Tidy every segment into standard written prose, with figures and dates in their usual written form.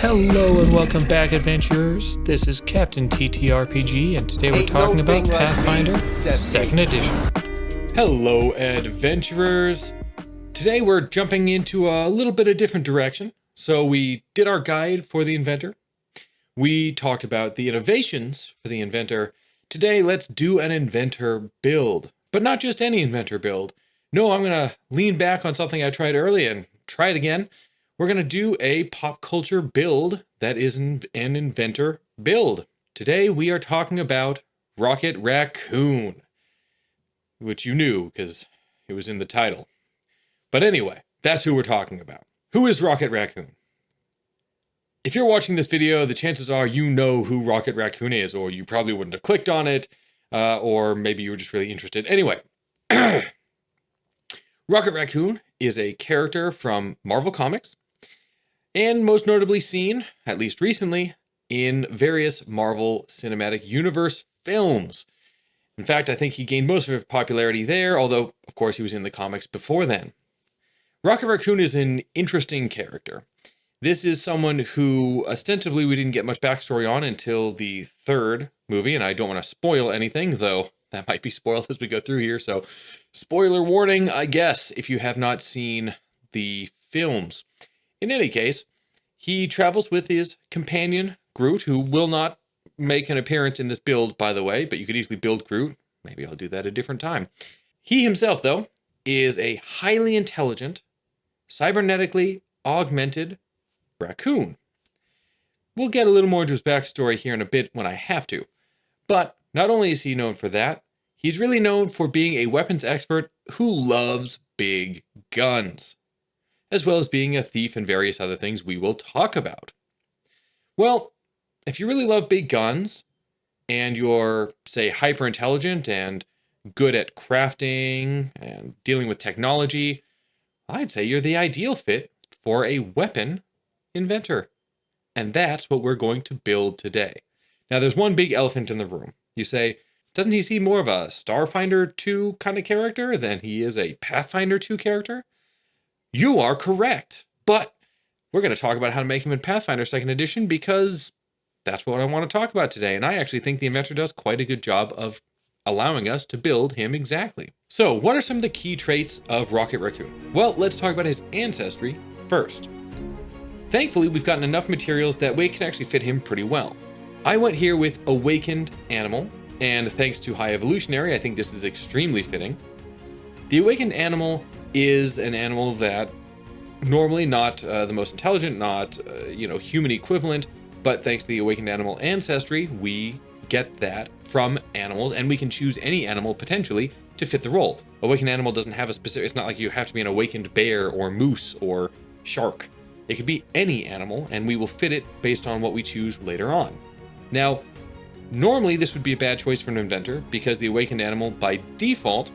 Hello and welcome back, adventurers. This is Captain TTRPG, and today we're talking about Pathfinder 2nd Edition. Hello, adventurers. Today we're jumping into a little bit of different direction. So we did our guide for the inventor. We talked about the innovations for the inventor. Today, let's do an inventor build, but not just any inventor build. No, I'm going to lean back on something I tried earlier and try it again. We're going to do a pop culture build that is an inventor build. Today, we are talking about Rocket Raccoon, which you knew because it was in the title. But anyway, that's who we're talking about. Who is Rocket Raccoon? If you're watching this video, the chances are you know who Rocket Raccoon is, or you probably wouldn't have clicked on it, or maybe you were just really interested. Anyway, Rocket Raccoon is a character from Marvel Comics, and most notably seen, at least recently, in various Marvel Cinematic Universe films. In fact, I think he gained most of his popularity there, although, of course, he was in the comics before then. Rocket Raccoon is an interesting character. This is someone who, ostensibly, we didn't get much backstory on until the third movie, and I don't want to spoil anything, though that might be spoiled as we go through here, so spoiler warning, I guess, if you have not seen the films. In any case, he travels with his companion, Groot, who will not make an appearance in this build, by the way, but you could easily build Groot. Maybe I'll do that a different time. He himself, though, is a highly intelligent, cybernetically augmented raccoon. We'll get a little more into his backstory here in a bit when I have to. But not only is he known for that, he's really known for being a weapons expert who loves big guns, as well as being a thief and various other things we will talk about. Well, if you really love big guns, and you're, say, hyper-intelligent and good at crafting and dealing with technology, I'd say you're the ideal fit for a weapon inventor. And that's what we're going to build today. Now, there's one big elephant in the room. You say, doesn't he seem more of a Starfinder2 kind of character than he is a Pathfinder2 character? You are correct, but we're going to talk about how to make him in Pathfinder 2nd Edition because that's what I want to talk about today, and I actually think the inventor does quite a good job of allowing us to build him exactly. So, what are some of the key traits of Rocket Raccoon? Well, let's talk about his ancestry first. Thankfully, we've gotten enough materials that we can actually fit him pretty well. I went here with Awakened Animal, and thanks to High Evolutionary, I think this is extremely fitting. The Awakened Animal is an animal that normally not the most intelligent, not human equivalent, but thanks to the Awakened Animal Ancestry, we get that from animals, and we can choose any animal potentially to fit the role. Awakened Animal doesn't have a specific, it's not like you have to be an awakened bear or moose or shark. It could be any animal, and we will fit it based on what we choose later on. Now, normally this would be a bad choice for an inventor because the Awakened Animal by default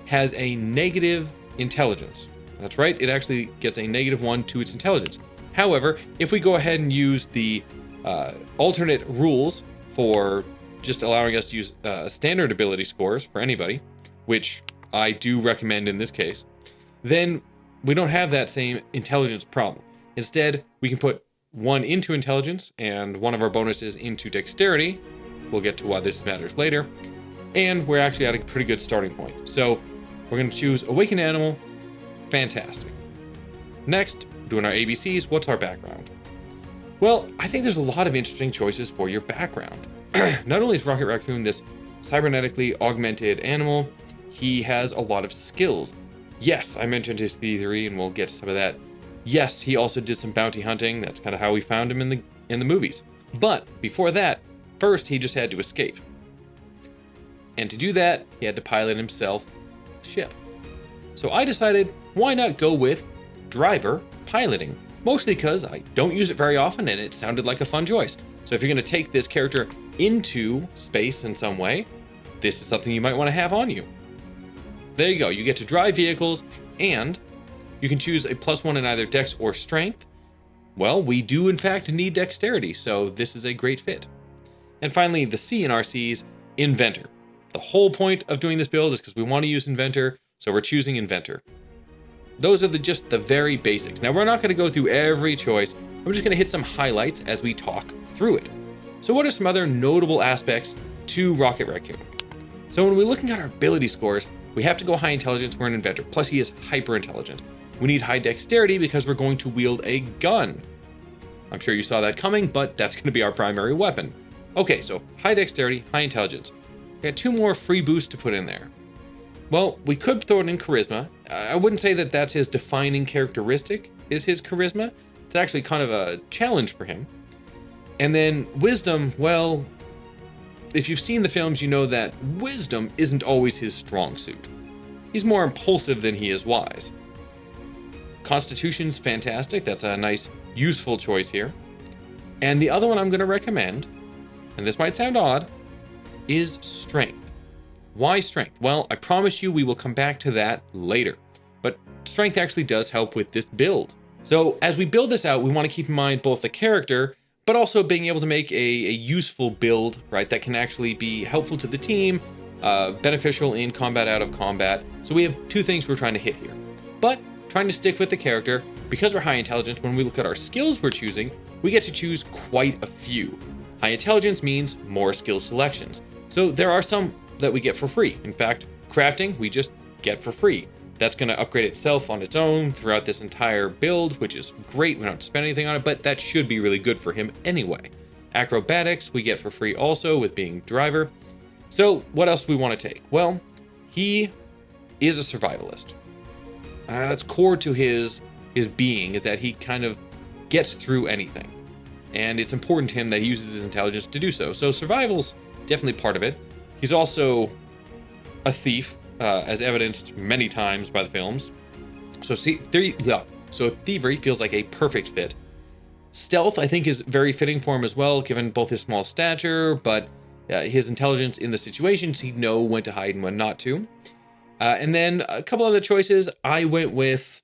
has a negative intelligence. That's right, it actually gets a -1 to its intelligence. However, if we go ahead and use the alternate rules for just allowing us to use standard ability scores for anybody, which I do recommend in this case, then we don't have that same intelligence problem. Instead, we can put 1 into intelligence and one of our bonuses into dexterity. We'll get to why this matters later. And we're actually at a pretty good starting point. So we're going to choose Awakened Animal. Fantastic. Next, doing our ABCs, what's our background? Well, I think there's a lot of interesting choices for your background. Not only is Rocket Raccoon this cybernetically augmented animal, he has a lot of skills. Yes, I mentioned his thievery, and we'll get to some of that. Yes, he also did some bounty hunting. That's kind of how we found him in the movies. But before that, first he just had to escape. And to do that, he had to pilot himself a ship. So I decided, why not go with driver piloting? Mostly because I don't use it very often and it sounded like a fun choice. So if you're going to take this character into space in some way, this is something you might want to have on you. There you go. You get to drive vehicles and you can choose a +1 in either Dex or Strength. Well, we do in fact need Dexterity, so this is a great fit. And finally, the C in our C's, Inventor. The whole point of doing this build is because we want to use Inventor, so we're choosing Inventor. Those are just the very basics. Now, we're not going to go through every choice. I'm just going to hit some highlights as we talk through it. So what are some other notable aspects to Rocket Raccoon? So when we're looking at our ability scores, we have to go high intelligence, we're an inventor, plus he is hyper intelligent. We need high dexterity because we're going to wield a gun. I'm sure you saw that coming, but that's going to be our primary weapon. Okay, so high dexterity, high intelligence. We got 2 more free boosts to put in there. Well, we could throw it in charisma. I wouldn't say that that's his defining characteristic, is his charisma. It's actually kind of a challenge for him. And then wisdom, well, if you've seen the films, you know that wisdom isn't always his strong suit. He's more impulsive than he is wise. Constitution's fantastic. That's a nice, useful choice here. And the other one I'm going to recommend, and this might sound odd, is strength. Why strength? Well, I promise you we will come back to that later. But strength actually does help with this build. So as we build this out, we want to keep in mind both the character, but also being able to make a useful build, right, that can actually be helpful to the team, beneficial in combat, out of combat. So we have 2 things we're trying to hit here. But trying to stick with the character, because we're high intelligence, when we look at our skills we're choosing, we get to choose quite a few. High intelligence means more skill selections. So there are some that we get for free. In fact, crafting, we just get for free. That's going to upgrade itself on its own throughout this entire build, which is great. We don't have to spend anything on it, but that should be really good for him anyway. Acrobatics, we get for free also with being driver. So what else do we want to take? Well, he is a survivalist. That's core to his being, is that he kind of gets through anything. And it's important to him that he uses his intelligence to do so. So survival's definitely part of it. He's also a thief, as evidenced many times by the films. So thievery feels like a perfect fit. Stealth, I think, is very fitting for him as well, given both his small stature, but his intelligence in the situations, he'd know when to hide and when not to. And then a couple other choices. I went with,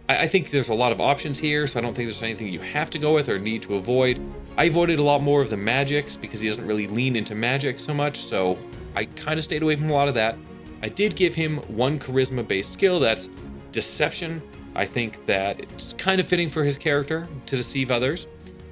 I think there's a lot of options here, so I don't think there's anything you have to go with or need to avoid. I avoided a lot more of the magics because he doesn't really lean into magic so much, so I kind of stayed away from a lot of that. I did give him 1 charisma-based skill, that's deception. I think that it's kind of fitting for his character to deceive others.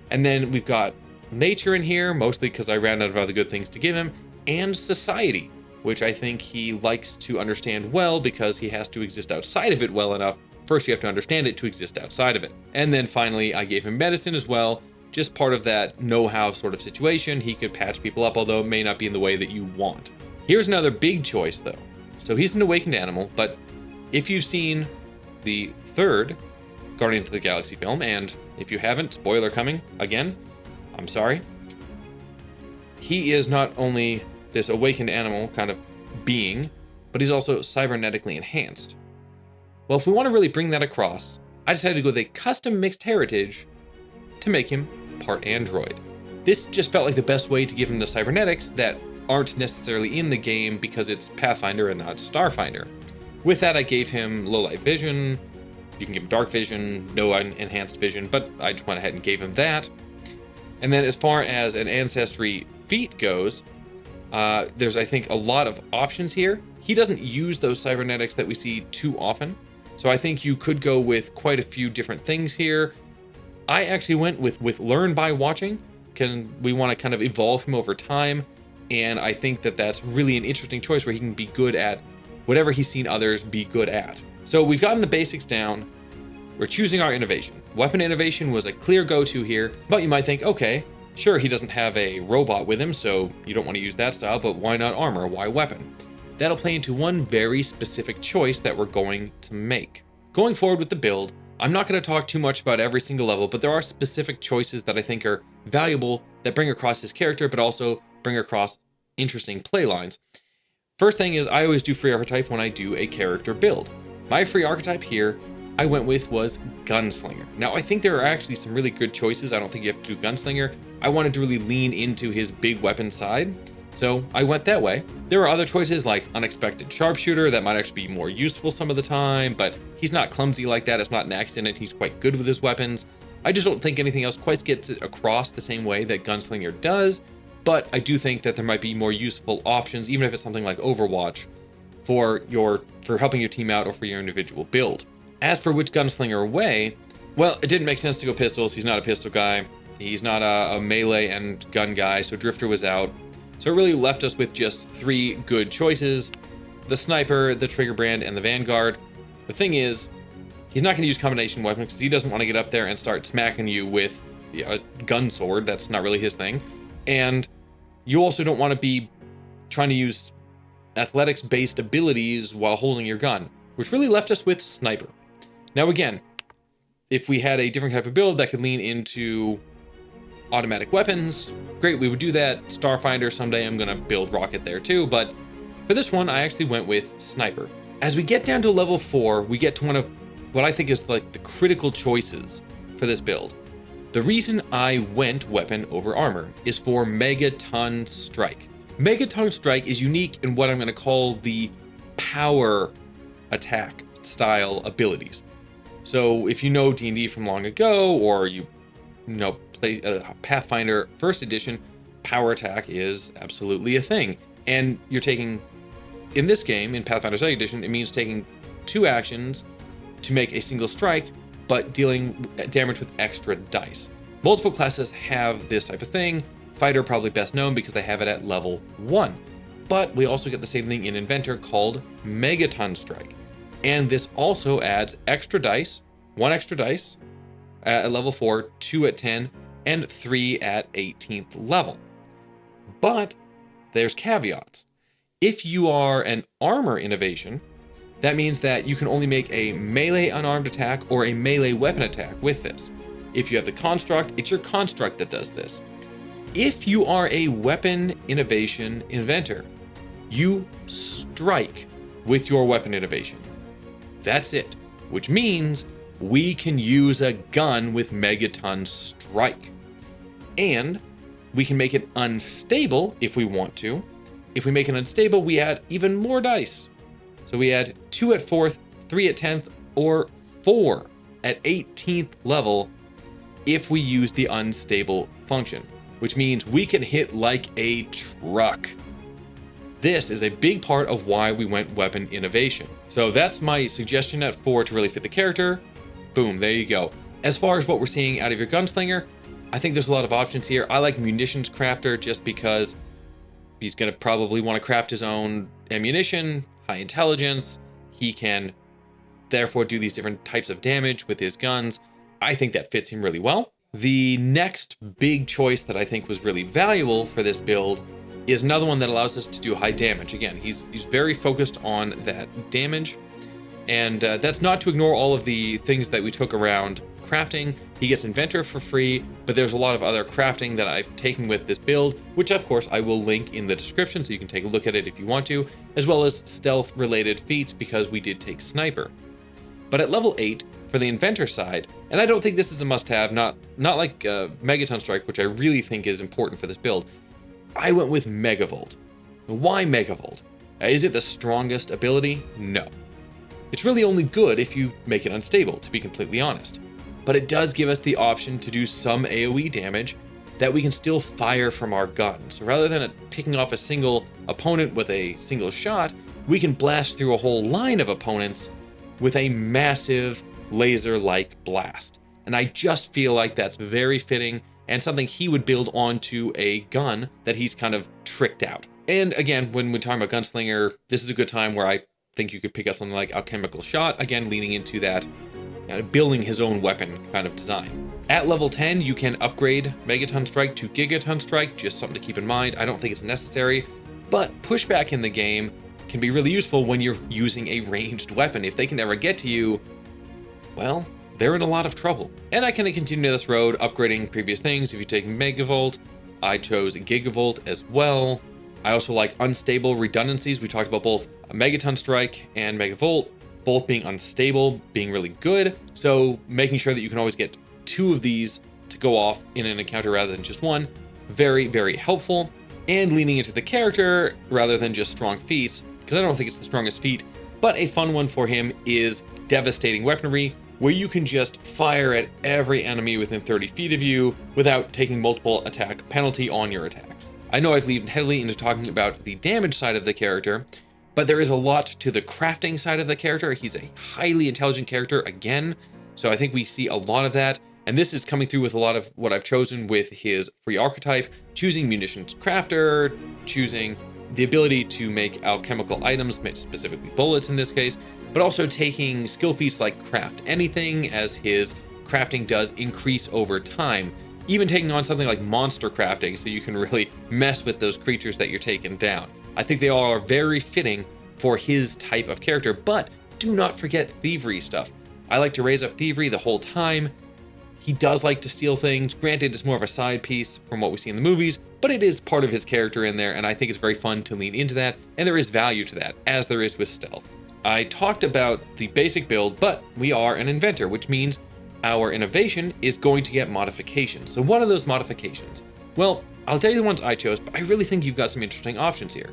And then we've got nature in here, mostly because I ran out of other good things to give him, and society, which I think he likes to understand well because he has to exist outside of it well enough. First, you have to understand it to exist outside of it. And then finally, I gave him medicine as well, just part of that know-how sort of situation. He could patch people up, although it may not be in the way that you want. Here's another big choice, though. So he's an awakened animal, but if you've seen the 3rd Guardians of the Galaxy film, and if you haven't, spoiler coming, again, I'm sorry. He is not only this awakened animal kind of being, but he's also cybernetically enhanced. Well, if we want to really bring that across, I decided to go with a custom mixed heritage to make him part android. This just felt like the best way to give him the cybernetics that aren't necessarily in the game because it's Pathfinder and not Starfinder. With that, I gave him low light vision. You can give him dark vision, no enhanced vision, but I just went ahead and gave him that. And then as far as an Ancestry feat goes, there's, I think, a lot of options here. He doesn't use those cybernetics that we see too often, so I think you could go with quite a few different things here. I actually went with learn by watching. We want to kind of evolve him over time, and I think that that's really an interesting choice where he can be good at whatever he's seen others be good at. So we've gotten the basics down. We're choosing our innovation. Weapon innovation was a clear go-to here, but you might think, okay, sure, he doesn't have a robot with him, so you don't want to use that style, but why not armor? Why weapon? That'll play into one very specific choice that we're going to make. Going forward with the build, I'm not going to talk too much about every single level, but there are specific choices that I think are valuable that bring across his character, but also bring across interesting play lines. First thing is, I always do free archetype when I do a character build. My free archetype here I went with was Gunslinger. Now, I think there are actually some really good choices. I don't think you have to do Gunslinger. I wanted to really lean into his big weapon side, so I went that way. There are other choices like Unexpected Sharpshooter that might actually be more useful some of the time, but he's not clumsy like that. It's not an accident. He's quite good with his weapons. I just don't think anything else quite gets it across the same way that Gunslinger does, but I do think that there might be more useful options, even if it's something like Overwatch, for helping your team out or for your individual build. As for which Gunslinger way, Well, it didn't make sense to go pistols. He's not a pistol guy. He's not a melee and gun guy, so Drifter was out. So it really left us with just 3 good choices: the Sniper, the Trigger Brand, and the Vanguard. The thing is, he's not going to use combination weapons because he doesn't want to get up there and start smacking you with a gun sword. That's not really his thing. And you also don't want to be trying to use athletics-based abilities while holding your gun, which really left us with Sniper. Now again, if we had a different type of build that could lean into automatic weapons, great, we would do that. Starfinder, someday I'm going to build Rocket there too, but for this one, I actually went with Sniper. As we get down to level 4, we get to one of what I think is like the critical choices for this build. The reason I went weapon over armor is for Megaton Strike. Megaton Strike is unique in what I'm going to call the power attack style abilities. So if you know D&D from long ago, or you know play Pathfinder 1st edition, power attack is absolutely a thing. And you're taking, in this game, in Pathfinder 2nd edition, it means taking 2 actions to make a single strike, but dealing damage with extra dice. Multiple classes have this type of thing. Fighter probably best known because they have it at level 1. But we also get the same thing in Inventor called Megaton Strike. And this also adds extra dice, 1 extra dice at level 4, 2 at 10, and 3 at 18th level. But there's caveats. If you are an armor innovation, that means that you can only make a melee unarmed attack or a melee weapon attack with this. If you have the construct, it's your construct that does this. If you are a weapon innovation inventor, you strike with your weapon innovation. That's it, which means we can use a gun with Megaton Strike. And we can make it unstable if we want to. If we make it unstable, we add even more dice. So we add 2 at 4th, 3 at 10th, or 4 at 18th level if we use the unstable function, which means we can hit like a truck. This is a big part of why we went weapon innovation. So that's my suggestion at 4 to really fit the character. Boom, there you go. As far as what we're seeing out of your gunslinger, I think there's a lot of options here. I like munitions crafter just because he's going to probably want to craft his own ammunition, high intelligence. He can therefore do these different types of damage with his guns. I think that fits him really well. The next big choice that I think was really valuable for this build is another one that allows us to do high damage. Again, he's very focused on that damage. And that's not to ignore all of the things that we took around crafting. He gets Inventor for free, but there's a lot of other crafting that I've taken with this build, which of course I will link in the description so you can take a look at it if you want to, as well as stealth related feats because we did take Sniper. But at level 8, for the Inventor side, and I don't think this is a must-have, not like Megaton Strike, which I really think is important for this build, I went with Megavolt. Why Megavolt? Is it the strongest ability? No. It's really only good if you make it unstable, to be completely honest. But it does give us the option to do some AoE damage that we can still fire from our gun. So rather than picking off a single opponent with a single shot, we can blast through a whole line of opponents with a massive laser-like blast. And I just feel like that's very fitting and something he would build onto a gun that he's kind of tricked out. And again, when we're talking about Gunslinger, this is a good time where I think you could pick up something like Alchemical Shot, again leaning into that building his own weapon kind of design. At level 10, you can upgrade Megaton Strike to Gigaton Strike, just something to keep in mind. I don't think it's necessary, but pushback in the game can be really useful when you're using a ranged weapon. If they can never get to you, well, they're in a lot of trouble. And I can continue this road, upgrading previous things. If you take Megavolt, I chose Gigavolt as well. I also like unstable redundancies. We talked about both Megaton Strike and Megavolt, both being unstable, being really good. So making sure that you can always get 2 of these to go off in an encounter rather than just 1, very, very helpful. And leaning into the character rather than just strong feats, because I don't think it's the strongest feat, but a fun one for him is Devastating Weaponry, where you can just fire at every enemy within 30 feet of you without taking multiple attack penalty on your attacks. I know I've leaned heavily into talking about the damage side of the character, but there is a lot to the crafting side of the character. He's a highly intelligent character again, So I think we see a lot of that. And this is coming through with a lot of what I've chosen with his free archetype, choosing munitions crafter, choosing the ability to make alchemical items, specifically bullets in this case, but also taking skill feats like craft anything, as his crafting does increase over time. Even taking on something like monster crafting, so you can really mess with those creatures that you're taking down. I think they all are very fitting for his type of character, but do not forget thievery stuff. I like to raise up thievery the whole time. He does like to steal things. Granted, it's more of a side piece from what we see in the movies, but it is part of his character in there, and I think it's very fun to lean into that, and there is value to that, as there is with stealth. I talked about the basic build, but we are an inventor, which means our innovation is going to get modifications. So what are those modifications? Well, I'll tell you the ones I chose, but I really think you've got some interesting options here.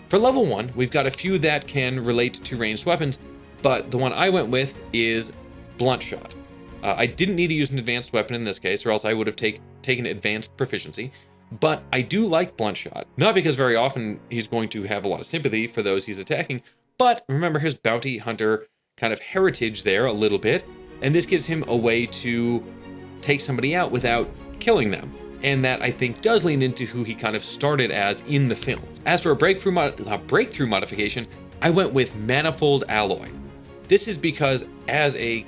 For level 1, we've got a few that can relate to ranged weapons, but the one I went with is blunt shot. I didn't need to use an advanced weapon in this case, or else I would have taken advanced proficiency, but I do like blunt shot. Not because very often he's going to have a lot of sympathy for those he's attacking, but remember his bounty hunter kind of heritage there a little bit, and this gives him a way to take somebody out without killing them. And that, I think, does lean into who he kind of started as in the film. As for a breakthrough modification, I went with Manifold Alloy. This is because as a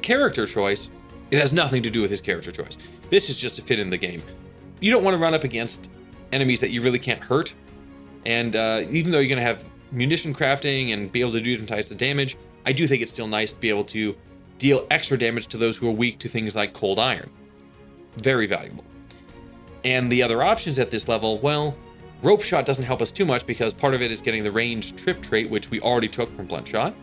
character choice, it has nothing to do with his character choice. This is just to fit in the game. You don't want to run up against enemies that you really can't hurt. And even though you're going to have munition crafting and be able to do different types of damage, I do think it's still nice to be able to deal extra damage to those who are weak to things like cold iron. Very valuable. And the other options at this level, well, rope shot doesn't help us too much because part of it is getting the ranged trip trait, which we already took from blunt shot.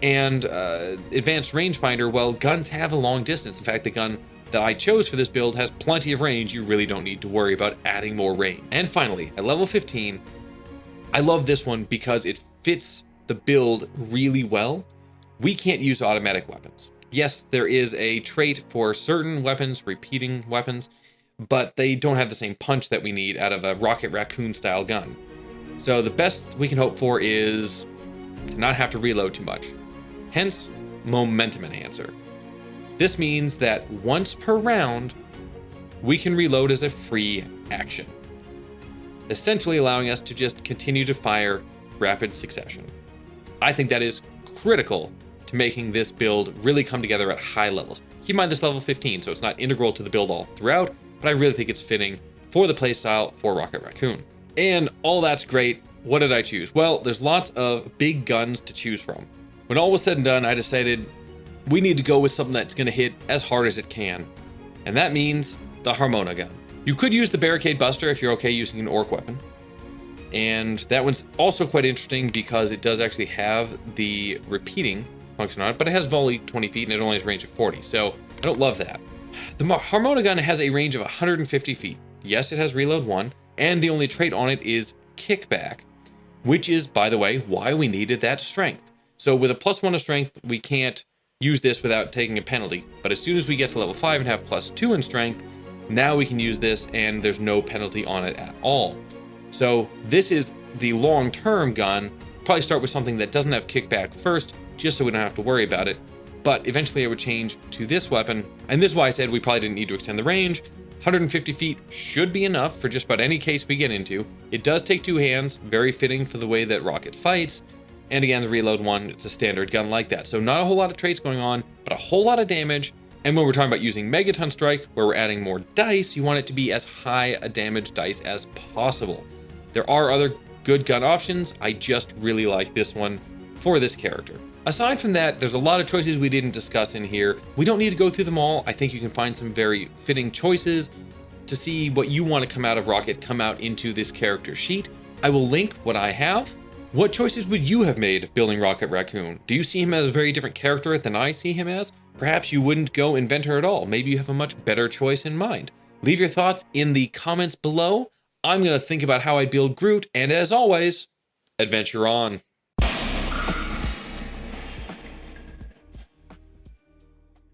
And advanced rangefinder, well, guns have a long distance. In fact, the gun that I chose for this build has plenty of range. You really don't need to worry about adding more range. And finally, at level 15, I love this one because it fits the build really well. We can't use automatic weapons. Yes, there is a trait for certain weapons, repeating weapons, but they don't have the same punch that we need out of a Rocket Raccoon style gun. So the best we can hope for is to not have to reload too much. Hence, momentum enhancer. This means that once per round, we can reload as a free action, essentially allowing us to just continue to fire rapid succession. I think that is critical to making this build really come together at high levels. Keep in mind this level 15, so it's not integral to the build all throughout, but I really think it's fitting for the playstyle for Rocket Raccoon. And all that's great. What did I choose? Well, there's lots of big guns to choose from. When all was said and done, I decided we need to go with something that's going to hit as hard as it can. And that means the Harmona gun. You could use the Barricade Buster if you're okay using an orc weapon. And that one's also quite interesting because it does actually have the repeating function on it, but it has volley 20 feet and it only has a range of 40. So I don't love that. The Harmona gun has a range of 150 feet. Yes, it has reload 1, and the only trait on it is kickback, which is, by the way, why we needed that strength. So with a +1 of strength, we can't use this without taking a penalty. But as soon as we get to level 5 and have +2 in strength, now we can use this and there's no penalty on it at all. So this is the long-term gun. Probably start with something that doesn't have kickback first, just so we don't have to worry about it. But eventually I would change to this weapon. And this is why I said we probably didn't need to extend the range. 150 feet should be enough for just about any case we get into. It does take 2 hands, very fitting for the way that Rocket fights. And again, the reload 1, it's a standard gun like that. So not a whole lot of traits going on, but a whole lot of damage. And when we're talking about using Megaton Strike, where we're adding more dice, you want it to be as high a damage dice as possible. There are other good gun options. I just really like this one for this character. Aside from that, there's a lot of choices we didn't discuss in here. We don't need to go through them all. I think you can find some very fitting choices to see what you want to come out of Rocket, come out into this character sheet. I will link what I have. What choices would you have made building Rocket Raccoon? Do you see him as a very different character than I see him as? Perhaps you wouldn't go inventor at all. Maybe you have a much better choice in mind. Leave your thoughts in the comments below. I'm going to think about how I build Groot, and as always, adventure on.